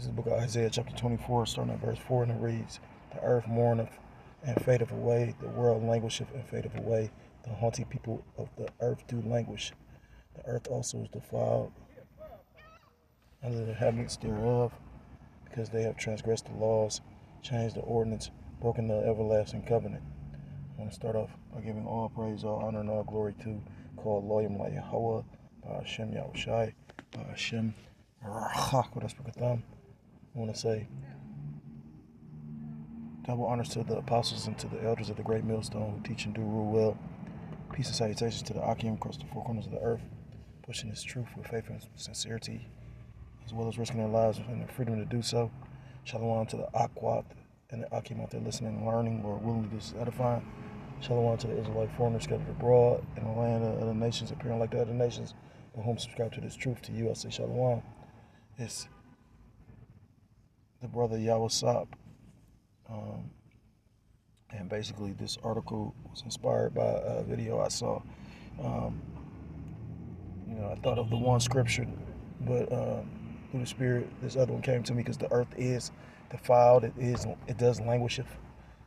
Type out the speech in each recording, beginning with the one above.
This is the book of Isaiah chapter 24, starting at verse 4, and it reads, "The earth mourneth and fadeth away, the world languisheth and fadeth away, the haughty people of the earth do languish. The earth also is defiled under the inhabitants thereof, because they have transgressed the laws, changed the ordinance, broken the everlasting covenant." I want to start off by giving all praise, all honor, and all glory to called Loyam La Yahweh, by Hashem Yahushai, by Hashem Rachak. I want to say double honors to the apostles and to the elders of the great millstone who teach and do rule well. Peace and salutations to the Akim across the four corners of the earth, pushing this truth with faith and sincerity, as well as risking their lives and their freedom to do so. Shalom to the Akwat and the Akim out there listening and learning, or willingly this is edifying. Shalom to the Israelite foreigners scattered abroad in the land of other nations, appearing like the other nations, but whom subscribe to this truth. To you I say shalom. It's the brother Yawasop. And basically this article was inspired by a video I saw. I thought of the one scripture, but through the Spirit, this other one came to me, because the earth is defiled. It does languisheth,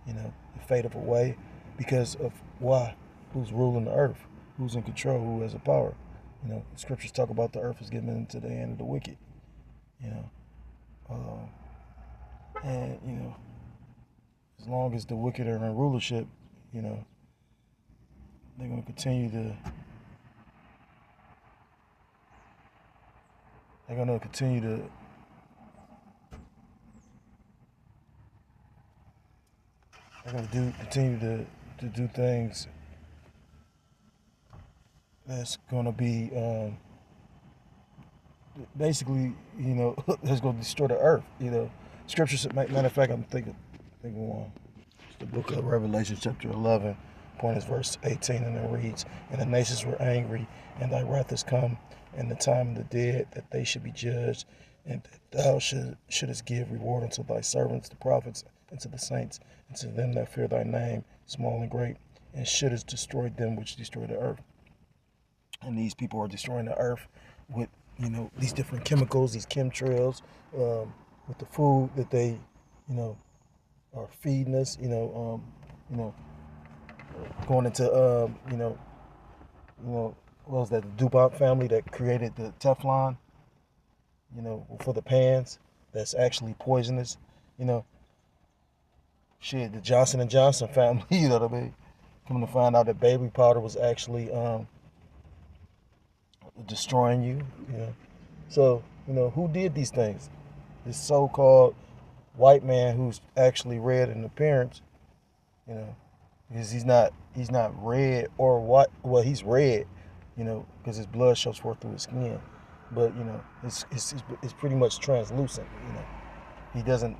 it fadeth away, because of why? Who's ruling the earth? Who's in control? Who has the power? The scriptures talk about the earth is given into the hand of the wicked. And as long as the wicked are in rulership, they're going to continue to. They're going to continue to. They're going to continue to do things that's going to be basically, that's going to destroy the earth. Scripture. Matter of fact, I'm thinking one. It's the book of Revelation, chapter 11, point is verse 18, and it reads, "And the nations were angry, and thy wrath is come, and the time of the dead, that they should be judged, and that thou shouldest give reward unto thy servants, the prophets, and to the saints, and to them that fear thy name, small and great, and shouldest destroy them which destroy the earth." And these people are destroying the earth with, these different chemicals, these chemtrails, with the food that they, are feeding us, going into, what was that, the DuPont family that created the Teflon, for the pans, that's actually poisonous, shit, the Johnson & Johnson family, you know what I mean? Coming to find out that baby powder was actually destroying you, So, who did these things? This so-called white man who's actually red in appearance, because he's not red or white. Well, he's red, because his blood shows forth through his skin, but it's pretty much translucent. He doesn't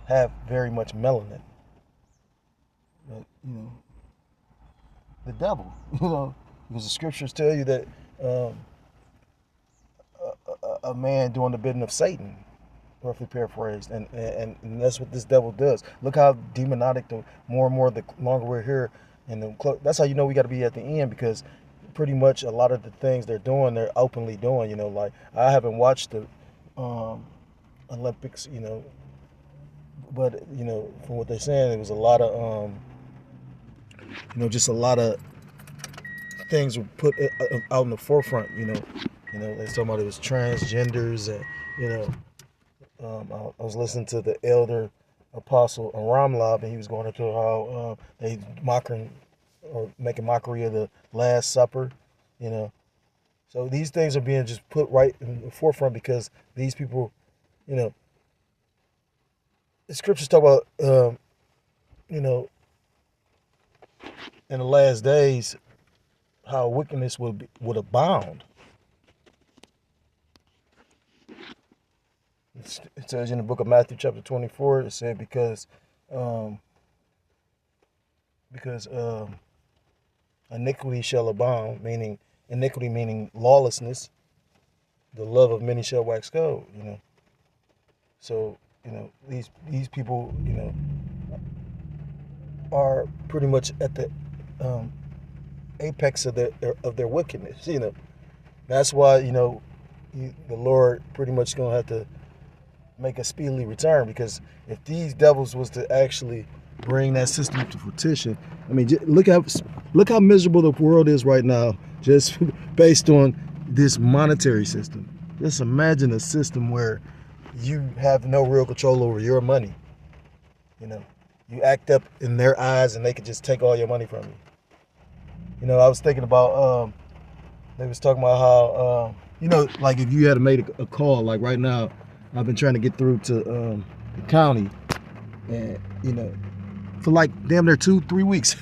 have very much melanin. But the devil, because the scriptures tell you that a man doing the bidding of Satan, roughly paraphrased, and that's what this devil does. Look how demonic, the more and more, the longer we're here, and that's how we got to be at the end, because pretty much a lot of the things they're doing, they're openly doing. Like, I haven't watched the Olympics, but from what they're saying, it was a lot of just a lot of things were put out in the forefront. They talking about it was transgenders, and I was listening to the elder apostle Ramlab, and he was going into how they making mockery of the Last Supper, So these things are being just put right in the forefront, because these people, the scriptures talk about, in the last days, how wickedness would abound. It says in the book of Matthew chapter 24, it said because iniquity shall abound, meaning iniquity meaning lawlessness, the love of many shall wax cold, So, these people, are pretty much at the apex of their wickedness, That's why, the Lord pretty much gonna have to make a speedily return, because if these devils was to actually bring that system to fruition, I mean, look how miserable the world is right now, just based on this monetary system. Just imagine a system where you have no real control over your money. You know, you act up in their eyes and they could just take all your money from you. You know, I was thinking about, they was talking about how, you know, like if you had made a call, like right now, I've been trying to get through to the county, and, you know, for like damn near 2-3 weeks.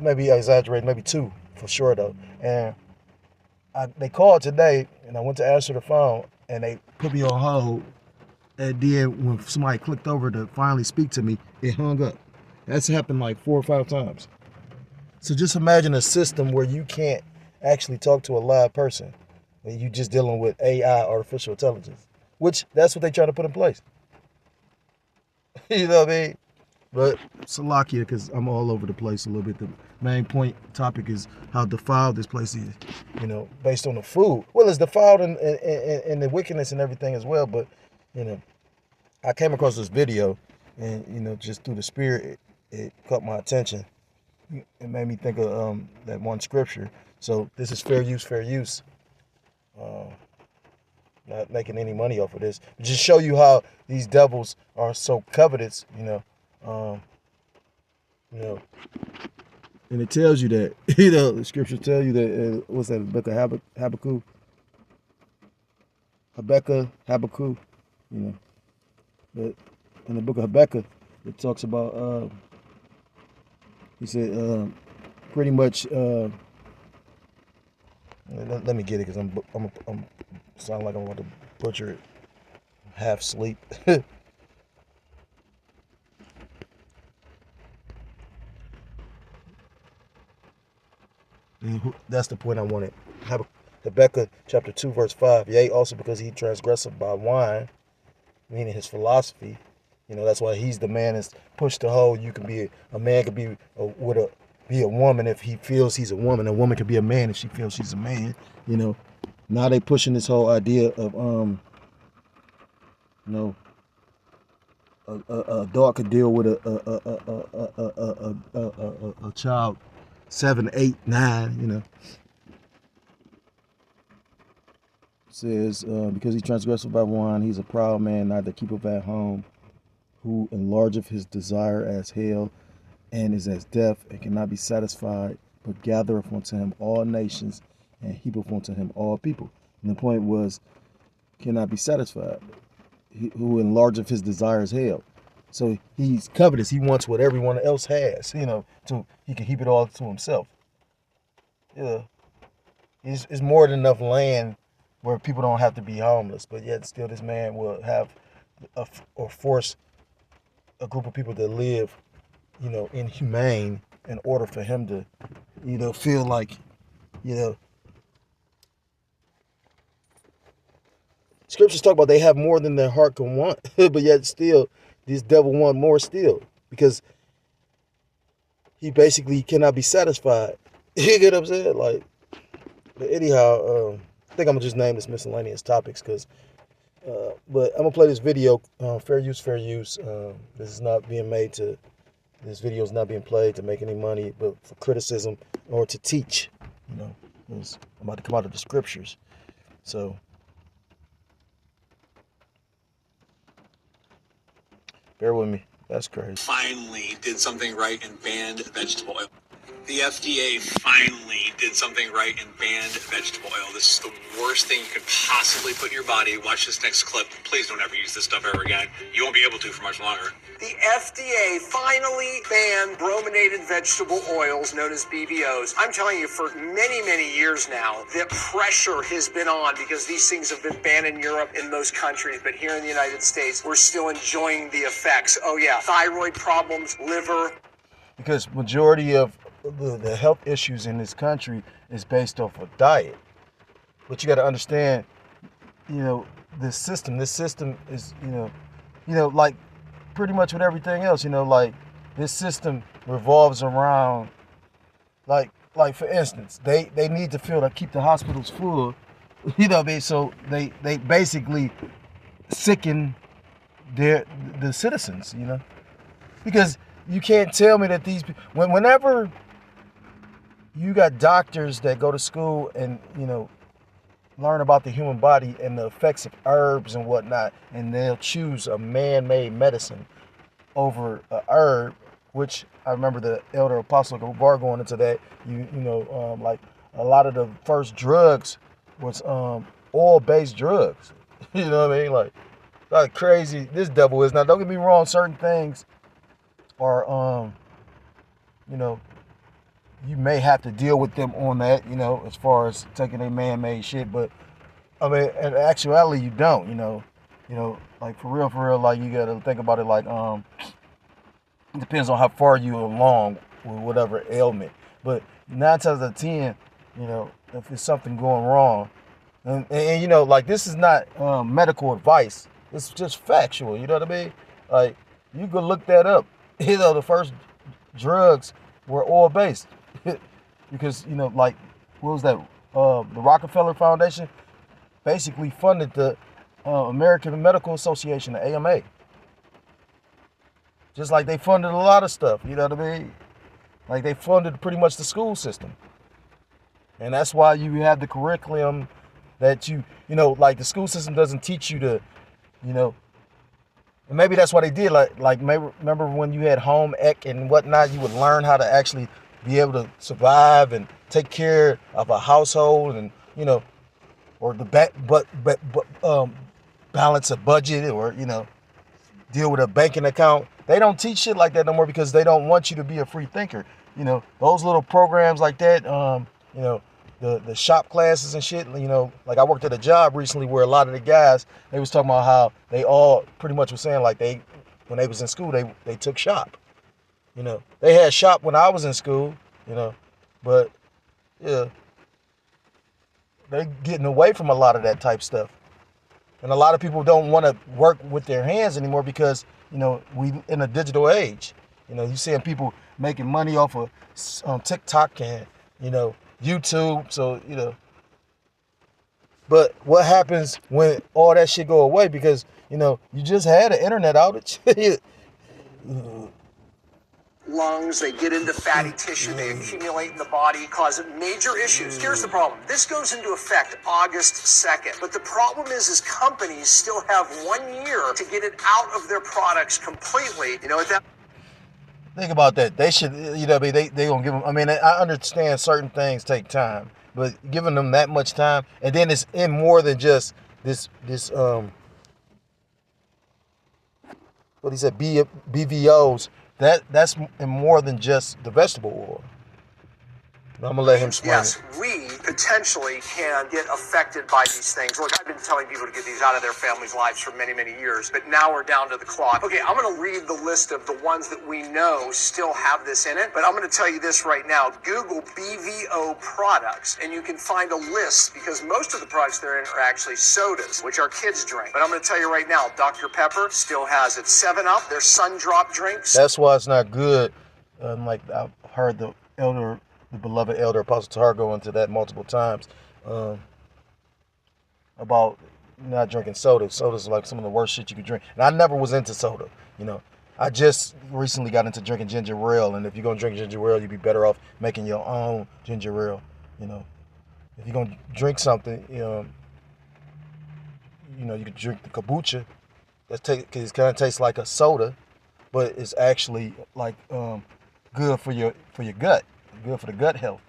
Maybe I exaggerate, maybe 2 for sure though. And they called today, and I went to answer the phone, and they put me on hold. And then when somebody clicked over to finally speak to me, it hung up. That's happened like 4 or 5 times. So just imagine a system where you can't actually talk to a live person, and you just dealing with AI, artificial intelligence, which that's what they try to put in place. You know what I mean? But Salakia, because I'm all over the place a little bit. The main topic is how defiled this place is, you know, based on the food. Well, it's defiled in the wickedness and everything as well. But, you know, I came across this video, and, you know, just through the spirit, it caught my attention. It made me think of that one scripture. So this is fair use, fair use. Not making any money off of this. Just show you how these devils are so covetous, you know. You know, and it tells you that, you know, the scriptures tell you that, what's that, Habakkuk, you know. But in the book of Habakkuk, it talks about, he said, pretty much, let me get it, because I'm sound like I'm about to butcher it. Half sleep. That's the point I wanted. Habakkuk chapter 2 verse 5. Yea, also because he transgressed by wine, meaning his philosophy. You know, that's why he's the man that's pushed to hold. You can be a man could be a woman if he feels he's a woman. A woman could be a man if she feels she's a man. You know, now they pushing this whole idea of you know, a dog could deal with a child 7, 8, 9, you know. It says, because he transgressed by wine, he's a proud man, neither keepeth at home, who enlargeth his desire as hell, and is as deaf, and cannot be satisfied, but gathereth unto him all nations, and heapeth unto him all people. And the point was, cannot be satisfied. Who enlargeth his desire as hell. So he's covetous. He wants what everyone else has, you know, so he can heap it all to himself. Yeah. It's more than enough land where people don't have to be homeless, but yet still this man will have or force a group of people to live, you know, inhumane in order for him to, you know, feel like, you know. Scriptures talk about they have more than their heart can want, but yet still, this devil want more still, because he basically cannot be satisfied. You get what I'm saying? Like, but anyhow, I think I'm gonna just name this miscellaneous topics, because, but I'm gonna play this video. Fair use, fair use. This is not being made to. This video is not being played to make any money, but for criticism or to teach. You know, I'm about to come out of the scriptures, so. Bear with me. That's crazy. Finally did something right and banned vegetable oil. The FDA finally did something right and banned vegetable oil. This is the worst thing you could possibly put in your body. Watch this next clip. Please don't ever use this stuff ever again. You won't be able to for much longer. The FDA finally banned brominated vegetable oils known as BVOs. I'm telling you, for many, many years now, the pressure has been on because these things have been banned in Europe in most countries. But here in the United States, we're still enjoying the effects. Oh, yeah. Thyroid problems, liver. Because majority of the health issues in this country is based off of diet. But you got to understand, you know, this system is, you know, like pretty much with everything else, you know, like this system revolves around, like for instance, they need to keep the hospitals full You know what I mean? So they basically sicken the citizens, you know, because you can't tell me that whenever you got doctors that go to school and, you know, learn about the human body and the effects of herbs and whatnot, and they'll choose a man-made medicine over a herb, which I remember the elder apostle Bar going into that. Like a lot of the first drugs was oil-based drugs. You know what I mean? Like crazy this devil is. Now, don't get me wrong, certain things are you know, you may have to deal with them on that, you know, as far as taking a man-made shit, but I mean, in actuality, you don't, you know, like for real, like you gotta think about it like it depends on how far you along with whatever ailment. But 9 times out of 10, you know, if it's something going wrong, and you know, like this is not medical advice. It's just factual. You know what I mean? Like you could look that up. You know, the first drugs were oil based because, you know, like what was that? The Rockefeller Foundation basically funded the American Medical Association, the AMA. Just like they funded a lot of stuff, you know what I mean? Like they funded pretty much the school system. And that's why you have the curriculum that you know, like the school system doesn't teach you to, you know, and maybe that's why they did, like maybe remember when you had home ec and whatnot, you would learn how to actually be able to survive and take care of a household and, you know, or balance a budget or, you know, deal with a banking account. They don't teach shit like that no more because they don't want you to be a free thinker. You know, those little programs like that, you know, the shop classes and shit, you know, like I worked at a job recently where a lot of the guys, they was talking about how they all pretty much was saying like when they was in school, they took shop. You know, they had shop when I was in school, you know, but yeah, they getting away from a lot of that type stuff. And a lot of people don't want to work with their hands anymore because, you know, we in a digital age. You know, you seeing people making money off of TikTok and, you know, YouTube. So, you know, but what happens when all that shit go away? Because, you know, you just had an internet outage. Lungs, they get into fatty tissue, they accumulate in the body, cause major issues. Here's the problem. This goes into effect August 2nd. But the problem is companies still have 1 year to get it out of their products completely. You know what that... Think about that. They should, you know, they gonna give them. I mean, I understand certain things take time, but giving them that much time, and then it's in more than just this what he said, BVOs. That's in more than just the vegetable oil. I'm gonna let him explain. Yes, we potentially can get affected by these things. Look, I've been telling people to get these out of their families' lives for many, many years, but now we're down to the clock. Okay, I'm going to read the list of the ones that we know still have this in it, but I'm going to tell you this right now. Google BVO products, and you can find a list because most of the products they're in are actually sodas, which our kids drink. But I'm going to tell you right now, Dr. Pepper still has it. 7-Up, their Sun Drop drinks. That's why it's not good. Like I've heard the beloved elder Apostle Tahar go into that multiple times about not drinking soda. Soda's like some of the worst shit you could drink. And I never was into soda, you know. I just recently got into drinking ginger ale, and if you're gonna drink ginger ale, you'd be better off making your own ginger ale. You know, if you're gonna drink something, you know, you could drink the kombucha. Cause it kind of tastes like a soda, but it's actually like good for your gut. Good for the gut health.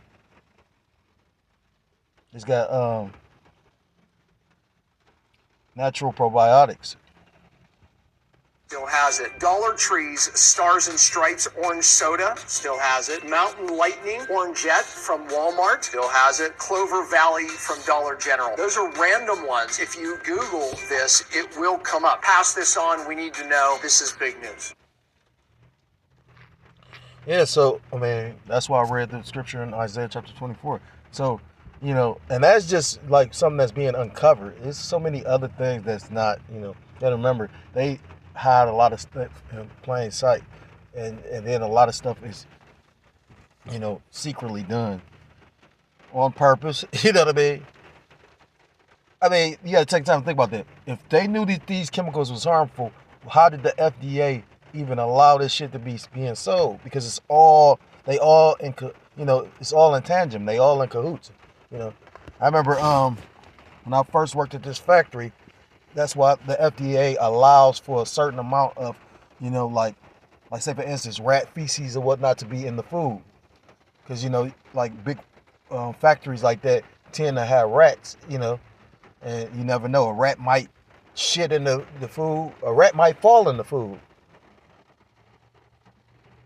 It's got natural probiotics. Still has it. Dollar Tree's Stars and Stripes Orange Soda still has it. Mountain Lightning Orangeette from Walmart still has it. Clover Valley from Dollar General. Those are random ones. If you Google this, it will come up. Pass this on. We need to know. This is big news. Yeah, so, I mean, that's why I read the scripture in Isaiah chapter 24. So, you know, and that's just like something that's being uncovered. There's so many other things that's not, you know, you gotta remember, they hide a lot of stuff in plain sight. And then a lot of stuff is, you know, secretly done on purpose. You know what I mean? I mean, you got to take time to think about that. If they knew these chemicals was harmful, how did the FDA even allow this shit to be being sold? Because it's all it's all in tandem. They all in cahoots. You know, I remember when I first worked at this factory, that's why the FDA allows for a certain amount of, like say for instance, rat feces or whatnot to be in the food, because like big factories like that tend to have rats. And you never know. A rat might shit in the food. A rat might fall in the food.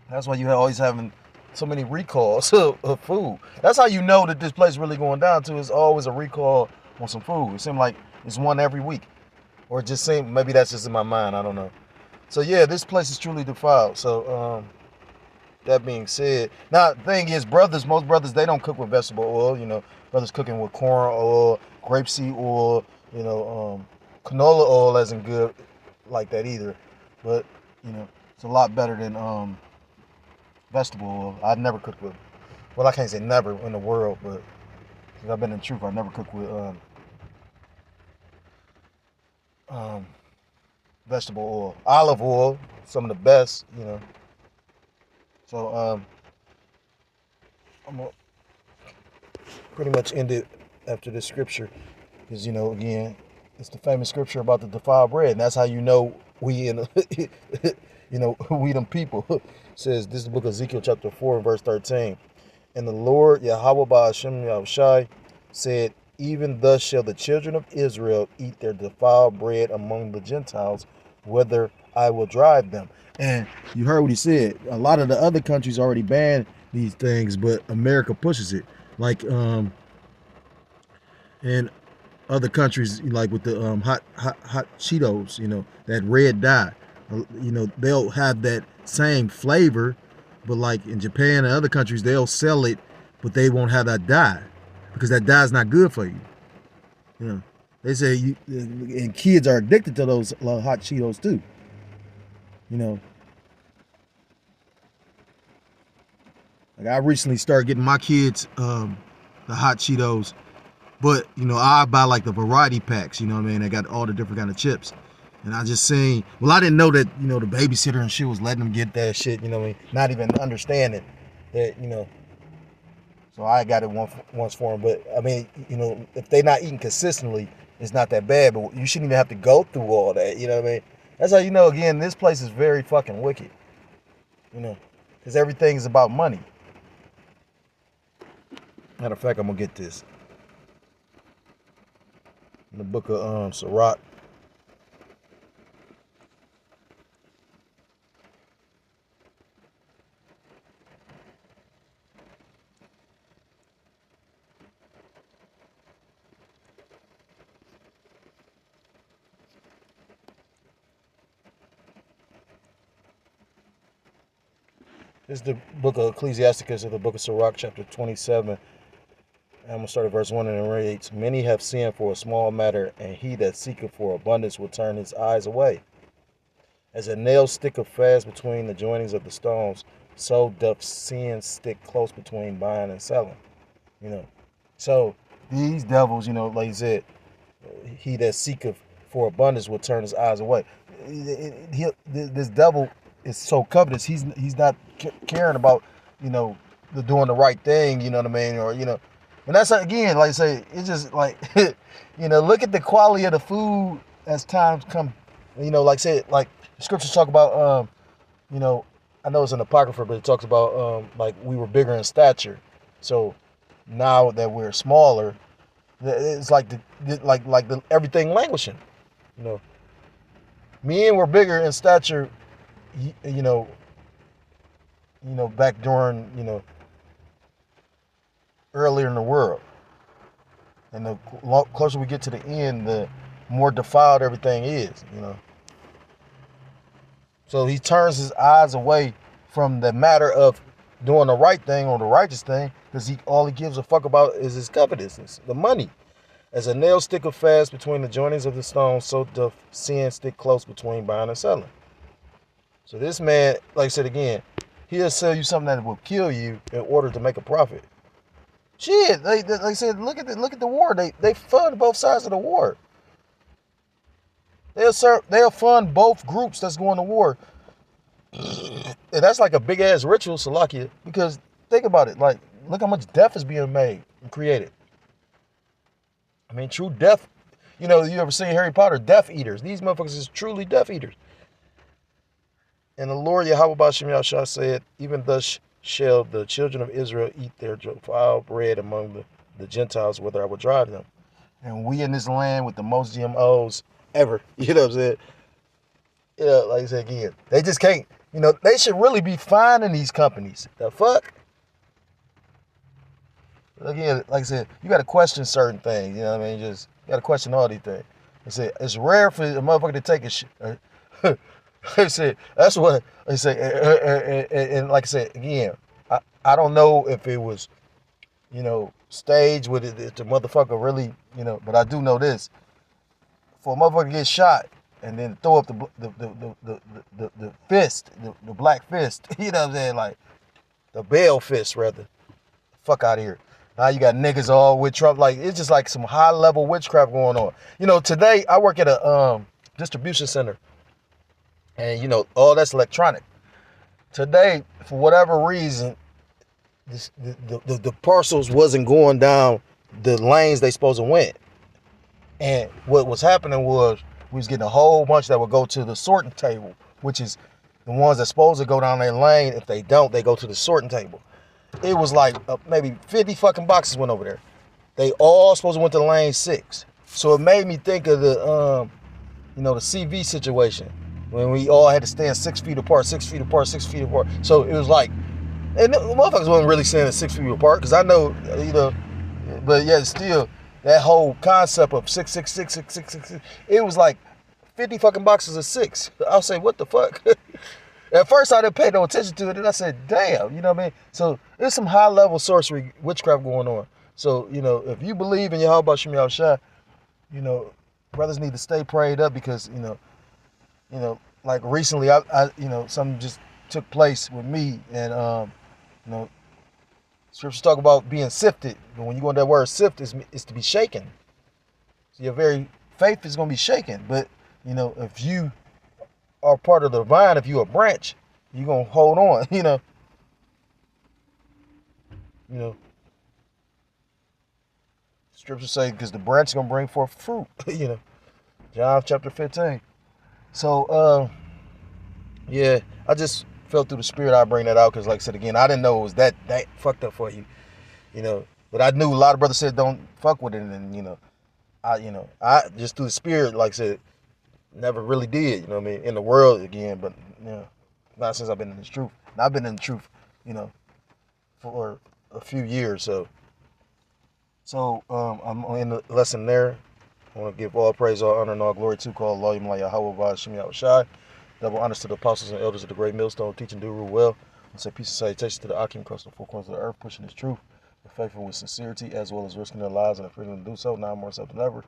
That's why you're always having so many recalls of food. That's how you know that this place really going down to. Is always a recall on some food. It seems like it's one every week. Or it just seems, maybe that's just in my mind. I don't know. So yeah, this place is truly defiled. So that being said, now the thing is, most brothers, they don't cook with vegetable oil. Brothers cooking with corn oil, grapeseed oil, canola oil isn't good like that either. But it's a lot better than vegetable oil. I've never cooked with. Well, I can't say never in the world, but since I've been in truth, I never cooked with vegetable oil. Olive oil, some of the best. So I'm gonna pretty much end it after this scripture, because again, it's the famous scripture about the defiled bread, and that's how we we them people. It says, this is the book of Ezekiel chapter 4 verse 13. And the Lord Yahweh Ba'ashem Yahushai said, even thus shall the children of Israel eat their defiled bread among the Gentiles, whether I will drive them. And you heard what he said. A lot of the other countries already banned these things, but America pushes it. Like in other countries, like with the hot Cheetos, that red dye, they'll have that same flavor, but like in Japan and other countries, they'll sell it, but they won't have that dye because that dye is not good for you. They say and kids are addicted to those hot Cheetos too. Like I recently started getting my kids the hot Cheetos, but I buy like the variety packs. They got all the different kind of chips. And I just seen, I didn't know that, the babysitter and shit was letting them get that shit, not even understanding that, so I got it once for them. But I mean, if they're not eating consistently, it's not that bad, but you shouldn't even have to go through all that, you know what I mean? That's how again, this place is very fucking wicked, because everything is about money. Matter of fact, I'm gonna get this. In the book of Sirach, this is the book of Ecclesiasticus, or the book of Sirach, chapter 27. I'm going to start at verse 1, and it reads, many have sinned for a small matter, and he that seeketh for abundance will turn his eyes away. As a nail sticketh fast between the joinings of the stones, so doth sin stick close between buying and selling. So these devils, like you said, he that seeketh for abundance will turn his eyes away. This devil is so covetous. He's not caring about the doing the right thing. You know what I mean? Or and that's again, like I say, it's just like look at the quality of the food as times come. Like I said, like the scriptures talk about I know it's an apocrypha, but it talks about like we were bigger in stature. So now that we're smaller, it's like the everything languishing. Men were bigger in stature, back during earlier in the world, and the closer we get to the end, the more defiled everything is. So he turns his eyes away from the matter of doing the right thing or the righteous thing, because all he gives a fuck about is his covetousness, the money. As a nail sticketh fast between the joinings of the stones, so doth sin stick close between buying and selling. So this man, like I said again, he'll sell you something that will kill you in order to make a profit. Shit, like I said, look at the war. They fund both sides of the war. They'll fund both groups that's going to war. And that's like a big ass ritual, Salakia. Because think about it, like look how much death is being made and created. I mean, true death. You know, you ever seen Harry Potter? Death eaters. These motherfuckers is truly death eaters. And the Lord Yahweh B'Shem Yahshua said, even thus shall the children of Israel eat their foul bread among the Gentiles, whither I will drive them. And we in this land with the most GMOs ever. You know what I'm saying? You know, like I said again, they just can't. You know, they should really be fining these companies. The fuck? Again, like I said, you got to question certain things. You know what I mean? Just got to question all these things. They say it's rare for a motherfucker to take a shit. They said that's what they say. And like I said again, I don't know if it was, you know, staged with it. If the motherfucker really, you know, but I do know this: for a motherfucker to get shot and then throw up the fist, the black fist. You know what I'm saying? Like the bail fist, rather. Fuck out of here. Now you got niggas all with Trump. Like it's just like some high level witchcraft going on. You know, today I work at a distribution center, and you know all that's electronic. Today, for whatever reason, the parcels wasn't going down the lanes they supposed to went, and what was happening was we was getting a whole bunch that would go to the sorting table, which is the ones that's supposed to go down their lane. If they don't, they go to the sorting table. It was like maybe 50 fucking boxes went over there. They all supposed to went to lane 6. So it made me think of the, you know, the CV situation when we all had to stand 6 feet apart, 6 feet apart, 6 feet apart. So it was like, and the motherfuckers wasn't really standing 6 feet apart because I know, you know, but yeah, still that whole concept of 6, 6, 6, 6, 6, 6, 6, it was like 50 fucking boxes of 6. I'll say, what the fuck? At first, I didn't pay no attention to it, and I said, damn, you know what I mean? So there's some high-level sorcery, witchcraft going on. So, you know, if you believe in Yahweh B'Shem Yahshua, you know, brothers need to stay prayed up because, you know, like recently, I you know, something just took place with me, and, you know, scriptures talk about being sifted, but when you go into that word sift, is to be shaken. So your very faith is going to be shaken, but, you know, if you are part of the vine, if you're a branch, you're gonna hold on, you know. Scriptures say because the branch is gonna bring forth fruit, you know. John chapter 15. So yeah, I just felt through the spirit I bring that out because like I said again, I didn't know it was that fucked up for you, you know. But I knew a lot of brothers said don't fuck with it, and you know, I just through the spirit, like I said, never really did, you know what I mean, in the world again, but you know, not since I've been in this truth. And I've been in the truth, you know, for a few years. So I'm in the lesson there. I want to give all praise, all honor, and all glory to call Allah Yahweh B'Shem Yahshua. Double honors to the apostles and elders of the great millstone, teaching do rule well. And say peace and salutations to the Akim across the four corners of the earth, pushing his truth, and faithful with sincerity, as well as risking their lives and the freedom to do so, now more so than ever.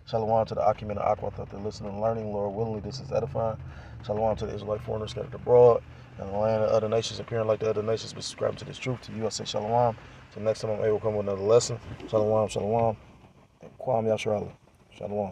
Shalom to the Akim and the Aqua that they're listening and learning. Lord willingly, this is edifying. Shalom to the Israelite foreigners scattered abroad and the land of other nations, appearing like the other nations, but subscribing to this truth. To you, I say shalom. Till next time I'm able to come with another lesson. Shalom, shalom. And Kwam Yasharallah. Shalom.